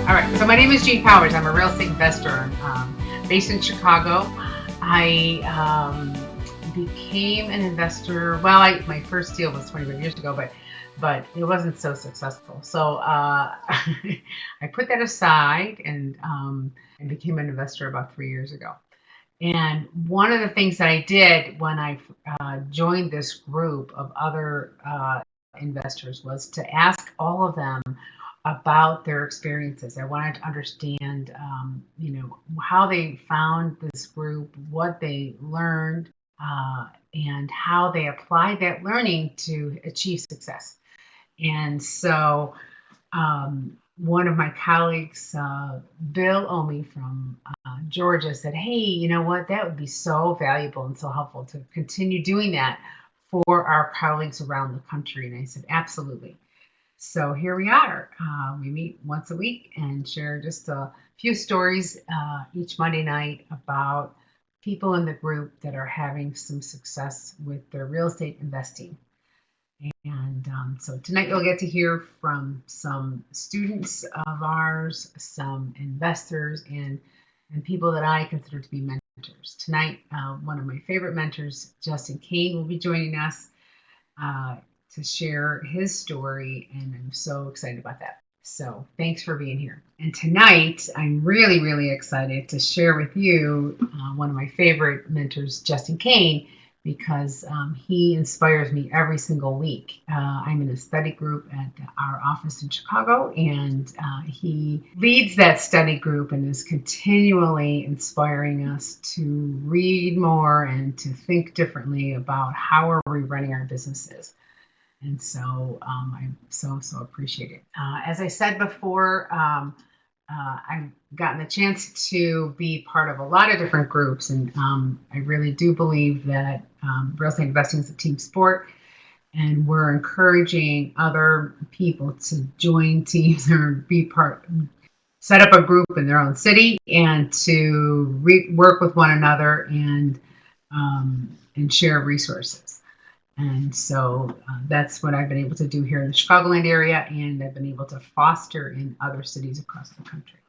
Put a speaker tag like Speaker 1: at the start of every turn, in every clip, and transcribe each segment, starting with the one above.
Speaker 1: All right, so my name is Jean Powers. I'm a real estate investor based in Chicago. I became an investor. Well, my first deal was 25 years ago, but it wasn't so successful. So I put that aside and became an investor about 3 years ago. And one of the things that I did when I joined this group of other investors was to ask all of them about their experiences. I wanted to understand, how they found this group, what they learned, and how they applied that learning to achieve success. And so, one of my colleagues, Bill Omi from Georgia, said, "Hey, you know what? That would be so valuable and so helpful to continue doing that for our colleagues around the country." And I said, "Absolutely." So here we are. We meet once a week and share just a few stories each Monday night about people in the group that are having some success with their real estate investing. And so tonight you'll get to hear from some students of ours, some investors, and people that I consider to be mentors. Tonight, one of my favorite mentors, Justin Kane, will be joining us to share his story, and I'm so excited about that. So thanks for being here. And tonight, I'm really, really excited to share with you one of my favorite mentors, Justin Kane, because he inspires me every single week. I'm in a study group at our office in Chicago, and he leads that study group and is continually inspiring us to read more and to think differently about how are we running our businesses. And so I so appreciate it. As I said before, I've gotten the chance to be part of a lot of different groups, and I really do believe that real estate investing is a team sport, and we're encouraging other people to join teams or set up a group in their own city and to work with one another and share resources. And so that's what I've been able to do here in the Chicagoland area, and I've been able to foster in other cities across the country.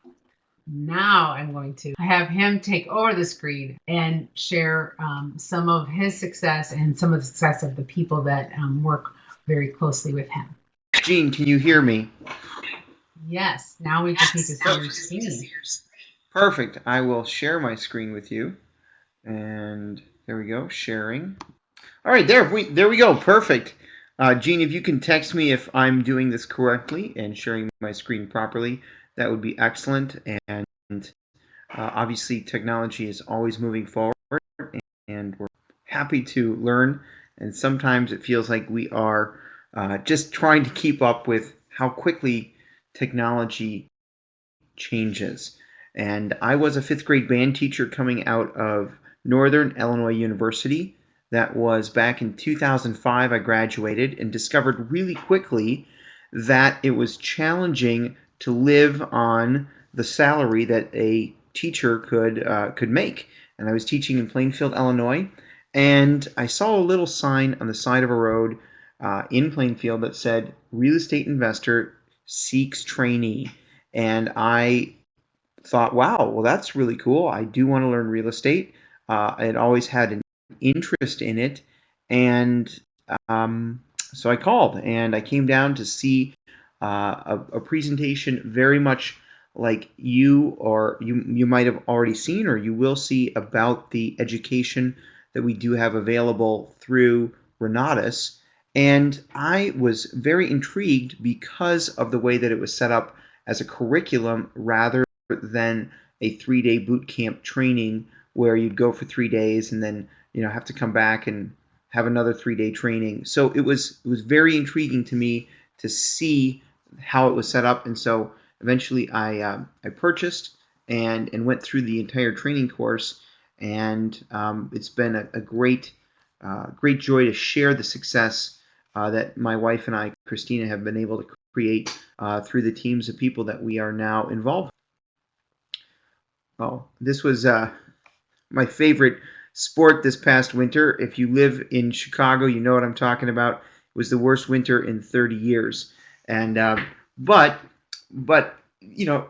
Speaker 1: Now I'm going to have him take over the screen and share some of his success and some of the success of the people that work very closely with him.
Speaker 2: Jean, can you hear me?
Speaker 1: Yes, now we just need to see your screen.
Speaker 2: Perfect. I will share my screen with you. And there we go, sharing. All right, there we go. Perfect. Jean, if you can text me if I'm doing this correctly and sharing my screen properly, that would be excellent. And obviously, technology is always moving forward, and we're happy to learn. And sometimes it feels like we are just trying to keep up with how quickly technology changes. And I was a fifth grade band teacher coming out of Northern Illinois University. That was back in 2005. I graduated and discovered really quickly that it was challenging to live on the salary that a teacher could make. And I was teaching in Plainfield, Illinois, and I saw a little sign on the side of a road in Plainfield that said, "Real estate investor seeks trainee." And I thought, wow, well, that's really cool. I do want to learn real estate. I had always had an interest in it, and so I called and I came down to see a presentation very much like you might have already seen, or you will see, about the education that we do have available through Renatus. And I was very intrigued because of the way that it was set up as a curriculum rather than a 3-day boot camp training where you'd go for 3 days and then have to come back and have another 3-day training. So it was very intriguing to me to see how it was set up, and so eventually I purchased and went through the entire training course, and it's been a great joy to share the success that my wife and I, Christina, have been able to create through the teams of people that we are now involved with. Oh, this was my favorite sport this past winter. If you live in Chicago, you know what I'm talking about. It was the worst winter in 30 years. And but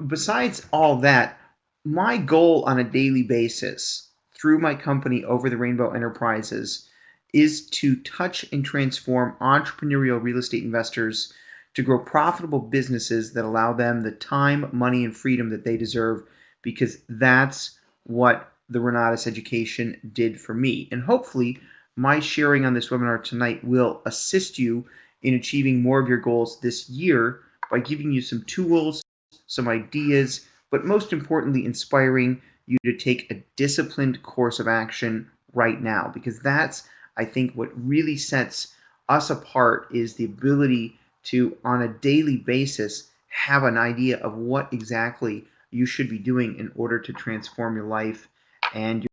Speaker 2: besides all that, my goal on a daily basis through my company Over the Rainbow Enterprises is to touch and transform entrepreneurial real estate investors to grow profitable businesses that allow them the time, money, and freedom that they deserve, because that's what the Renatus education did for me. And hopefully, my sharing on this webinar tonight will assist you in achieving more of your goals this year by giving you some tools, some ideas, but most importantly, inspiring you to take a disciplined course of action right now, because that's, I think, what really sets us apart is the ability to, on a daily basis, have an idea of what exactly you should be doing in order to transform your life and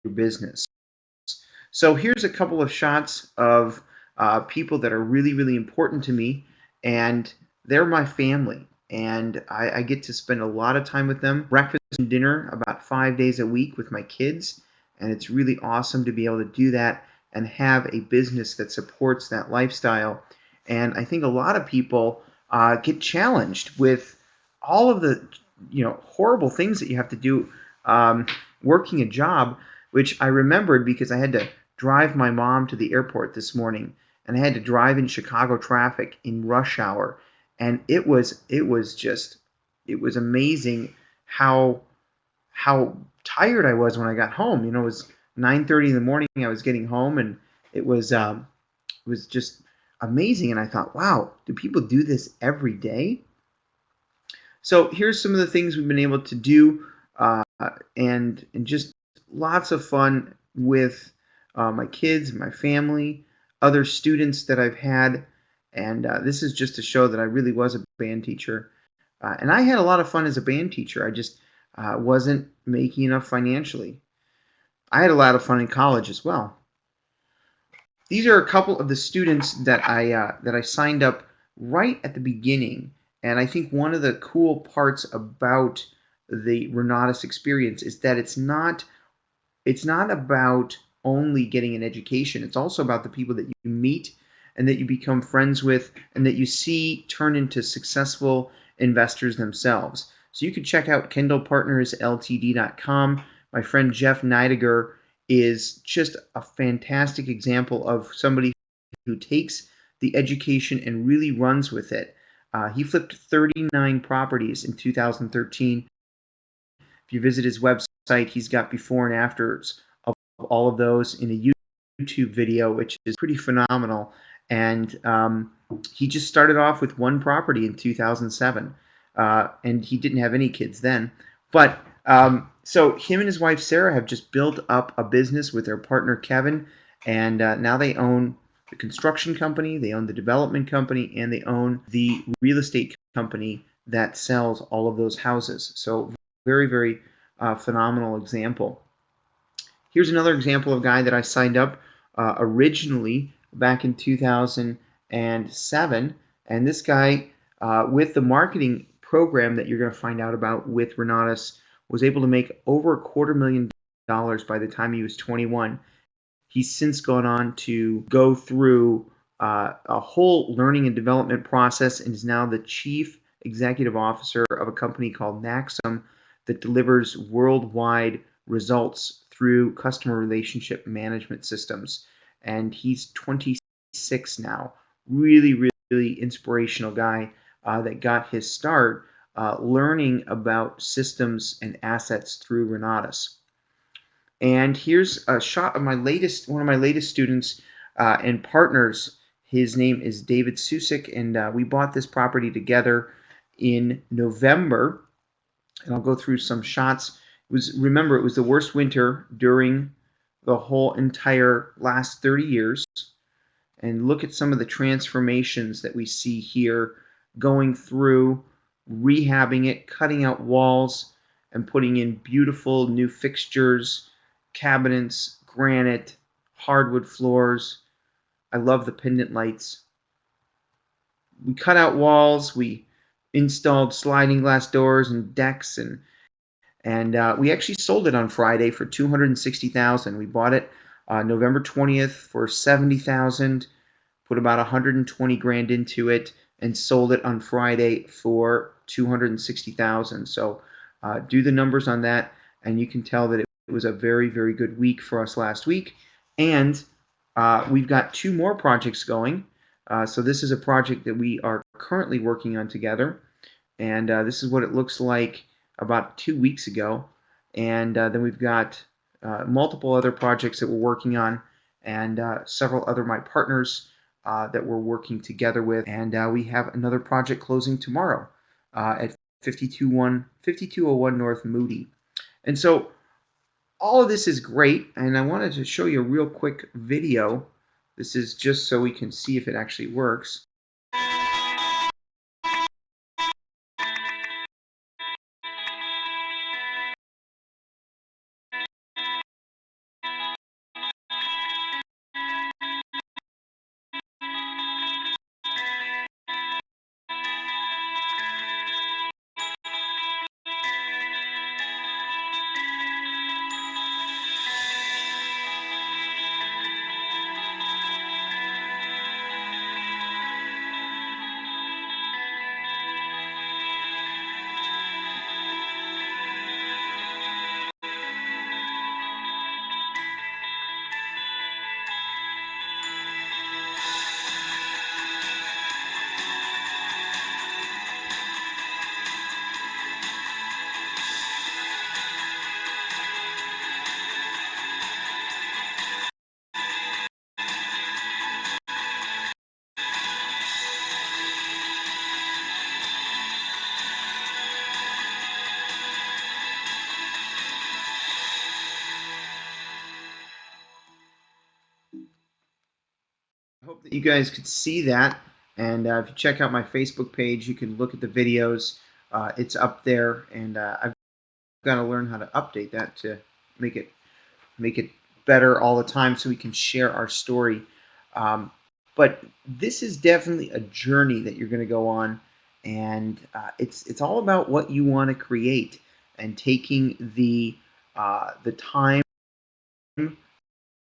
Speaker 2: your business. So here's a couple of shots of people that are really, really important to me, and they're my family. And I get to spend a lot of time with them, breakfast and dinner about 5 days a week with my kids. And it's really awesome to be able to do that and have a business that supports that lifestyle. And I think a lot of people get challenged with all of the horrible things that you have to do working a job, which I remembered because I had to drive my mom to the airport this morning, and I had to drive in Chicago traffic in rush hour, and it was amazing how tired I was when I got home. It was 9:30 in the morning. I was getting home, and it was just amazing. And I thought, wow, do people do this every day? So here's some of the things we've been able to do, and just lots of fun with my kids, my family, other students that I've had. And this is just to show that I really was a band teacher. And I had a lot of fun as a band teacher. I just wasn't making enough financially. I had a lot of fun in college as well. These are a couple of the students that I signed up right at the beginning. And I think one of the cool parts about the Renatus experience is that it's not about only getting an education. It's also about the people that you meet and that you become friends with and that you see turn into successful investors themselves. So you can check out KendallPartnersLTD.com. My friend Jeff Neidiger is just a fantastic example of somebody who takes the education and really runs with it. He flipped 39 properties in 2013. If you visit his website, he's got before and afters of all of those in a YouTube video, which is pretty phenomenal. And he just started off with one property in 2007, and he didn't have any kids then. But so him and his wife Sarah have just built up a business with their partner Kevin, and now they own the construction company, they own the development company, and they own the real estate company that sells all of those houses. So very, very phenomenal example. Here's another example of a guy that I signed up originally back in 2007. And this guy, with the marketing program that you're going to find out about with Renatus, was able to make over $250,000 by the time he was 21. He's since gone on to go through a whole learning and development process and is now the chief executive officer of a company called Maxim that delivers worldwide results through customer relationship management systems. And he's 26 now. Really, really inspirational guy that got his start learning about systems and assets through Renatus. And here's a shot of one of my latest students and partners. His name is David Susik, and we bought this property together in November. And I'll go through some shots. Remember, it was the worst winter during the whole entire last 30 years. And look at some of the transformations that we see here, going through, rehabbing it, cutting out walls, and putting in beautiful new fixtures, cabinets, granite, hardwood floors. I love the pendant lights. We cut out walls, we installed sliding glass doors and decks, and we actually sold it on Friday for $260,000. We bought it November 20th for $70,000, put about $120,000 into it, and sold it on Friday for $260,000. So do the numbers on that, and you can tell that it was a very, very good week for us last week. And we've got 2 more projects going. So this is a project that we are currently working on together, and this is what it looks like about 2 weeks ago. And then we've got multiple other projects that we're working on, and several other my partners that we're working together with. And we have another project closing tomorrow at 5201 North Moody. And so all of this is great, and I wanted to show you a real quick video. This is just so we can see if it actually works. I hope that you guys could see that. And if you check out my Facebook page, you can look at the videos. It's up there, and I've got to learn how to update that to make it better all the time, so we can share our story. But this is definitely a journey that you're going to go on, and it's all about what you want to create, and taking the time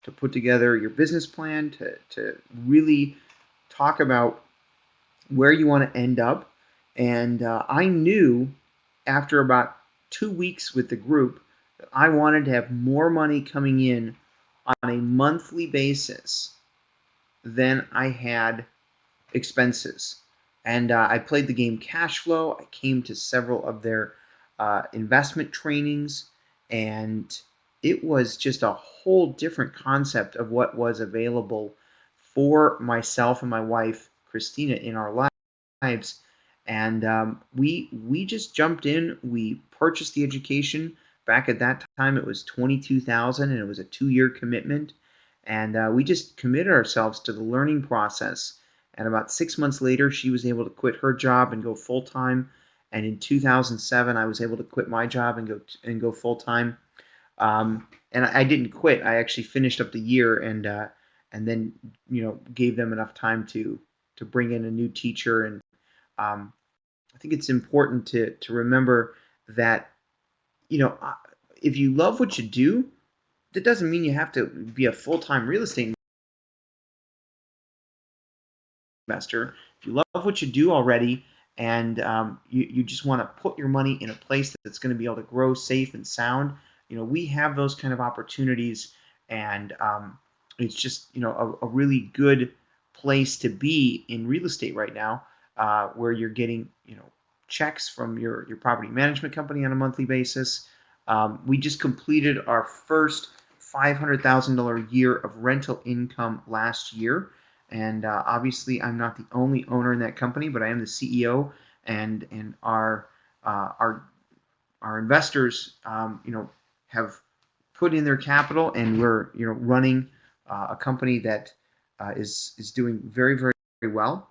Speaker 2: to put together your business plan, to really talk about where you want to end up. And I knew after about 2 weeks with the group that I wanted to have more money coming in on a monthly basis than I had expenses. And I played the game cash flow. I came to several of their investment trainings, and it was just a whole different concept of what was available for myself and my wife, Christina, in our lives. And we just jumped in. We purchased the education. Back at that time, it was $22,000, and it was a 2-year commitment. And we just committed ourselves to the learning process. And about 6 months later, she was able to quit her job and go full time. And in 2007, I was able to quit my job and go full time. And I didn't quit. I actually finished up the year, and then gave them enough time to bring in a new teacher. And I think it's important to remember that if you love what you do, that doesn't mean you have to be a full-time real estate investor. If you love what you do already, and you just want to put your money in a place that's going to be able to grow safe and sound, we have those kind of opportunities. And it's just a really good place to be in real estate right now, where you're getting checks from your property management company on a monthly basis. We just completed our first $500,000 year of rental income last year. And obviously, I'm not the only owner in that company, but I am the CEO, and our investors, have put in their capital, and we're running a company that is doing very, very, very well.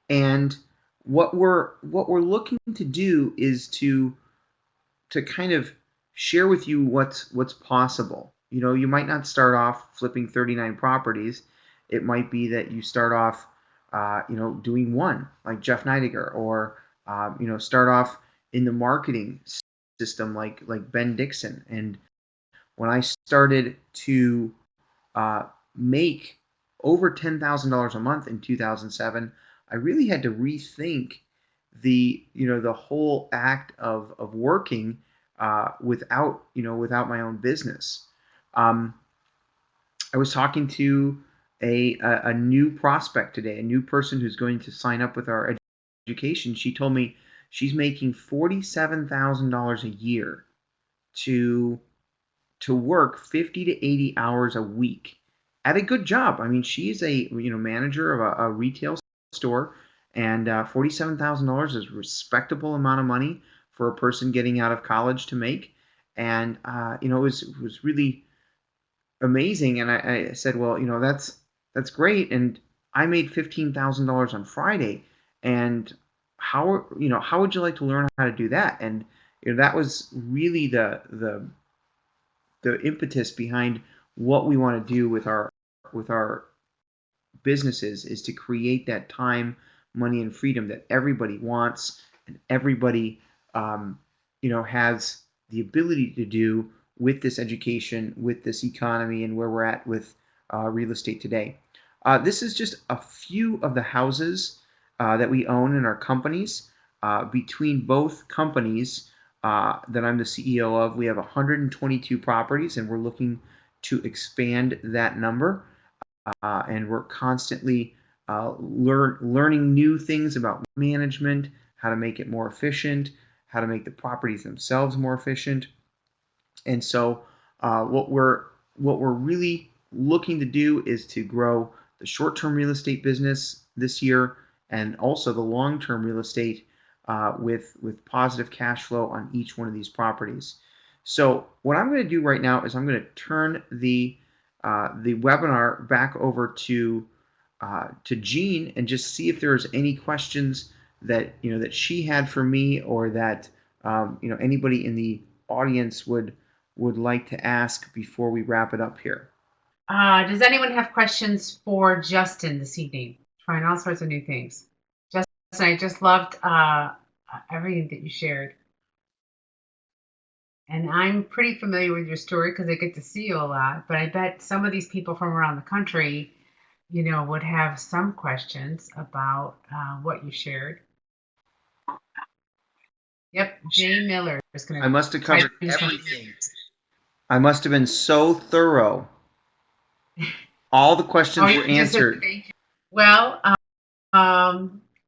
Speaker 2: And what we're looking to do is to kind of share with you what's possible. You might not start off flipping 39 properties. It might be that you start off, doing one, like Jeff Neidiger, or start off in the marketing system, like Ben Dixon. And when I started to make over $10,000 a month in 2007, I really had to rethink the whole act of working without my own business. Um, I was talking to a new prospect today, a new person who's going to sign up with our education. She told me she's making $47,000 a year to work 50 to 80 hours a week at a good job. I mean, she's a manager of a retail store, and $47,000 is a respectable amount of money for a person getting out of college to make. And it was really amazing. And I said, well, that's great. And I made $15,000 on Friday. And how would you like to learn how to do that? And that was really the impetus behind what we want to do with our businesses, is to create that time, money, and freedom that everybody wants, and everybody has the ability to do with this education, with this economy, and where we're at with real estate today. This is just a few of the houses that we own in our companies. Between both companies that I'm the CEO of, we have 122 properties, and we're looking to expand that number. And we're constantly learning new things about management, how to make it more efficient, how to make the properties themselves more efficient. And so, what we're really looking to do is to grow the short-term real estate business this year, and also the long-term real estate with positive cash flow on each one of these properties. So, what I'm going to do right now is I'm going to turn the webinar back over to Jean, and just see if there's any questions that she had for me, or that anybody in the audience would like to ask before we wrap it up here.
Speaker 1: Does anyone have questions for Justin this evening? Trying all sorts of new things. Justin, I just loved everything that you shared. And I'm pretty familiar with your story because I get to see you a lot. But I bet some of these people from around the country, would have some questions about what you shared. Yep, Jay Miller is going to.
Speaker 2: I must have covered everything. I must have been so thorough. All the questions were answered.
Speaker 1: Well,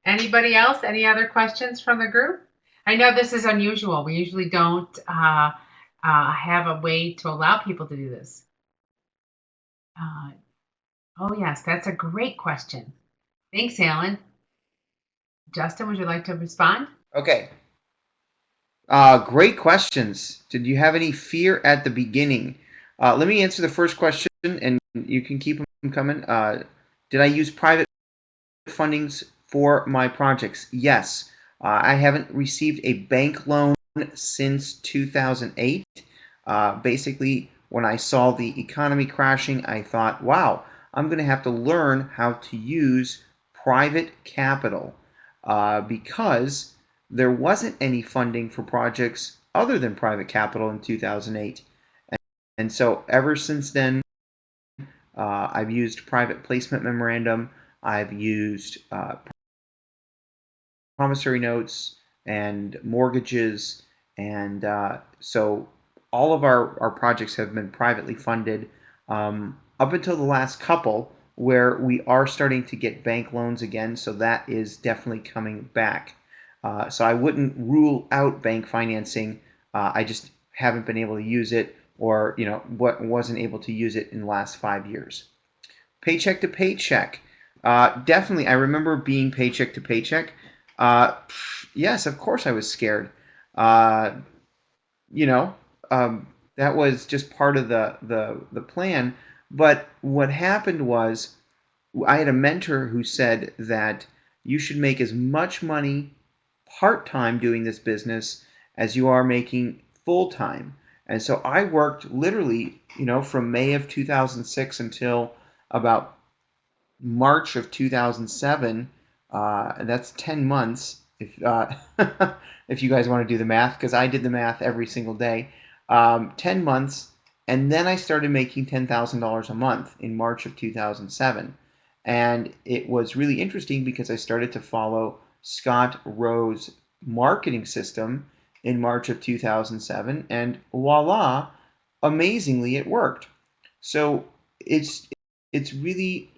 Speaker 1: anybody else? Any other questions from the group? I know this is unusual. We usually don't have a way to allow people to do this. Oh, yes, that's a great question. Thanks, Alan. Justin, would you like to respond?
Speaker 2: Okay. Great questions. Did you have any fear at the beginning? Let me answer the first question, and you can keep them coming. Did I use private fundings for my projects? Yes. I haven't received a bank loan since 2008. Basically, when I saw the economy crashing, I thought, wow, I'm going to have to learn how to use private capital because there wasn't any funding for projects other than private capital in 2008. And so ever since then, I've used private placement memorandum. I've used promissory notes and mortgages. And so all of our projects have been privately funded up until the last couple, where we are starting to get bank loans again. So that is definitely coming back. So I wouldn't rule out bank financing. I just haven't been able to use it, or wasn't able to use it in the last 5 years. Paycheck to paycheck. Definitely, I remember being paycheck to paycheck. Yes, of course I was scared. You know, that was just part of the plan. But what happened was, I had a mentor who said that you should make as much money part-time doing this business as you are making full-time. And so I worked literally, from May of 2006 until about March of 2007. That's 10 months, if if you guys want to do the math, because I did the math every single day. 10 months, and then I started making $10,000 a month in March of 2007. And it was really interesting because I started to follow Scott Rowe's marketing system in March of 2007, and voila, amazingly, it worked. So it's really,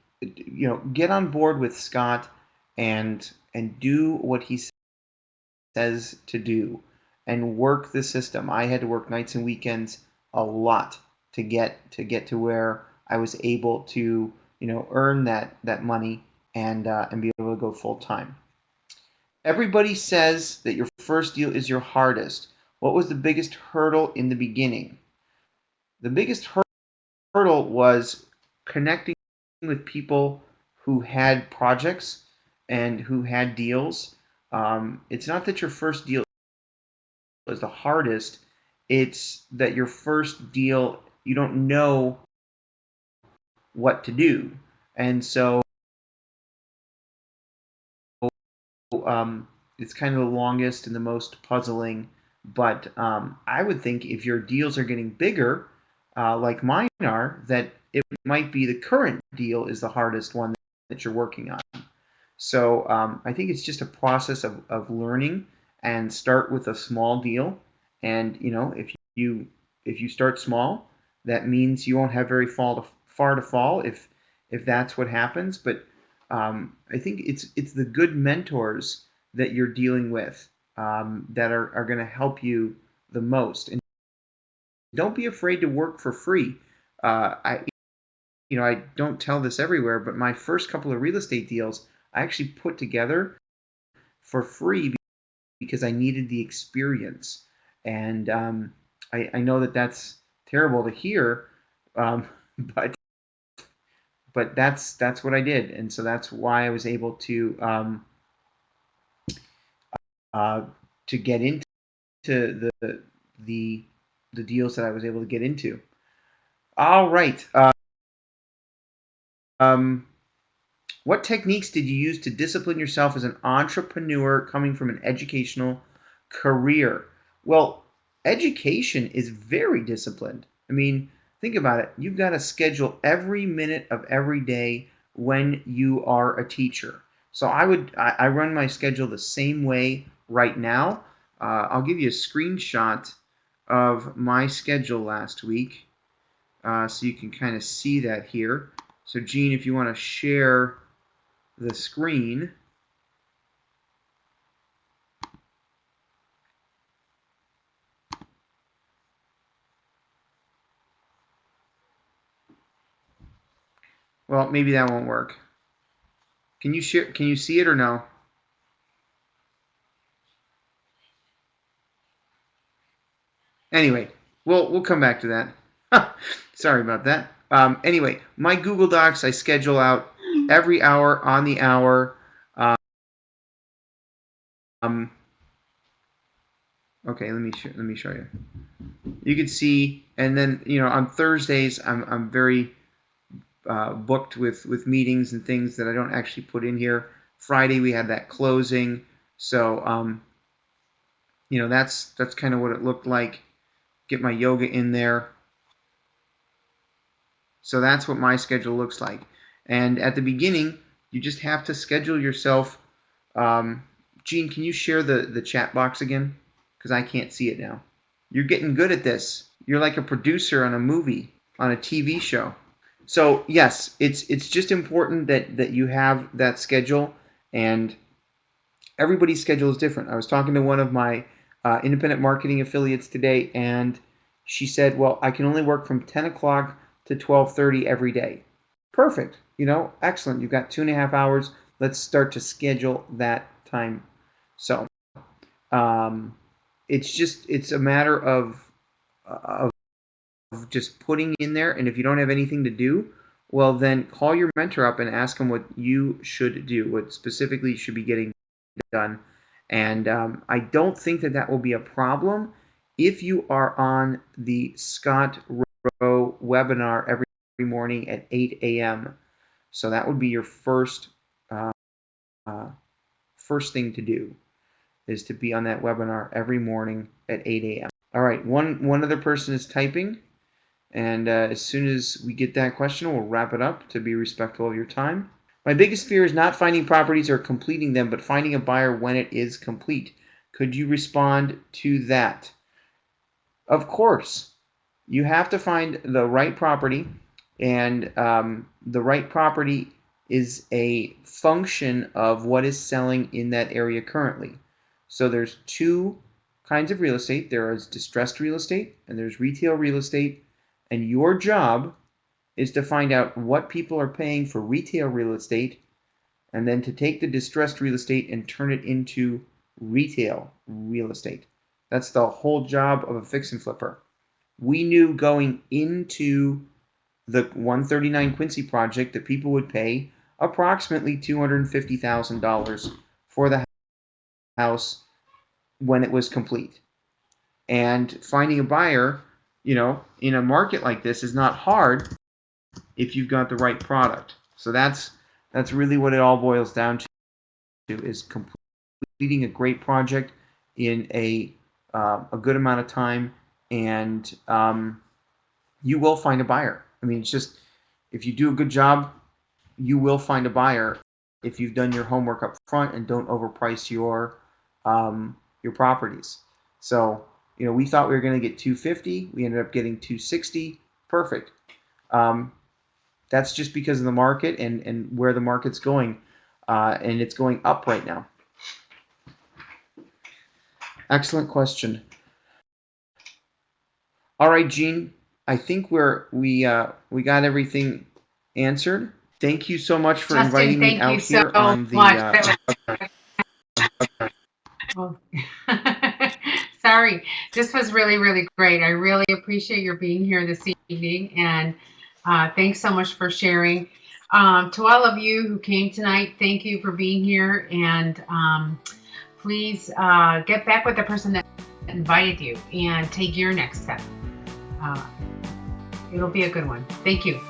Speaker 2: get on board with Scott and do what he says to do and work the system. I had to work nights and weekends a lot to get to where I was able to earn that money and be able to go full time. Everybody says that your first deal is your hardest. What was the biggest hurdle in the beginning? The biggest hurdle was connecting with people who had projects and who had deals. It's not that your first deal is the hardest, it's that your first deal, you don't know what to do. And so it's kind of the longest and the most puzzling. But I would think if your deals are getting bigger, like mine are, that it might be the current deal is the hardest one that you're working on. So I think it's just a process of learning and start with a small deal. And if you start small, that means you won't have very far to fall if that's what happens. But I think it's the good mentors that you're dealing with that are going to help you the most. And don't be afraid to work for free. I don't tell this everywhere, but my first couple of real estate deals I actually put together for free because I needed the experience. And I know that that's terrible to hear, um, but that's what I did, and so that's why I was able uh, to get into the the deals that I was able to get into. All right. Um, what techniques did you use to discipline yourself as an entrepreneur coming from an educational career? Well, education is very disciplined. I mean, think about it. You've got to schedule every minute of every day when you are a teacher. So I run my schedule the same way right now. I'll give you a screenshot of my schedule last week so you can kind of see that here. So, Gene, if you want to share the screen. Well, maybe that won't work. Can you share? Can you see it or no? Anyway, we'll come back to that. Sorry about that. Anyway, my Google Docs I schedule out every hour on the hour. Um, okay, let me show you. You can see, and then on Thursdays I'm very booked with meetings and things that I don't actually put in here. Friday we had that closing, so that's kind of what it looked like. Get my yoga in there. So that's what my schedule looks like. And at the beginning, you just have to schedule yourself. Gene, can you share the chat box again? Because I can't see it now. You're getting good at this. You're like a producer on a movie, on a TV show. So yes, it's just important that you have that schedule, and everybody's schedule is different. I was talking to one of my independent marketing affiliates today, and she said, "Well, I can only work from 10 o'clock to 12:30 every day." Perfect. Excellent. You've got 2.5 hours. Let's start to schedule that time. So it's a matter of just putting in there. And if you don't have anything to do, well, then call your mentor up and ask him what you should do, what specifically you should be getting done. And I don't think that will be a problem if you are on the Scott Rowe webinar every morning at 8 a.m. So that would be your first thing to do, is to be on that webinar every morning at 8 a.m. All right, one other person is typing, and as soon as we get that question, we'll wrap it up to be respectful of your time. My biggest fear is not finding properties or completing them, but finding a buyer when it is complete. Could you respond to that? Of course. You have to find the right property, and the right property is a function of what is selling in that area currently. So there's two kinds of real estate. There is distressed real estate and there's retail real estate, and your job is to find out what people are paying for retail real estate and then to take the distressed real estate and turn it into retail real estate. That's the whole job of a fix and flipper. We knew going into the 139 Quincy project that people would pay approximately $250,000 for the house when it was complete. And finding a buyer, in a market like this is not hard if you've got the right product. So that's really what it all boils down to, is completing a great project in a good amount of time, and you will find a buyer. I mean, it's just, if you do a good job, you will find a buyer if you've done your homework up front and don't overprice your properties. So, we thought we were going to get 250. We ended up getting 260. Perfect. That's just because of the market and where the market's going, and it's going up right now. Excellent question. All right, Gene. I think we got everything answered. Thank you so much for
Speaker 1: Justin,
Speaker 2: inviting me out here on the.
Speaker 1: Sorry, this was really, really great. I really appreciate your being here this evening, and thanks so much for sharing. To all of you who came tonight, thank you for being here, and please get back with the person that invited you and take your next step. It'll be a good one. Thank you.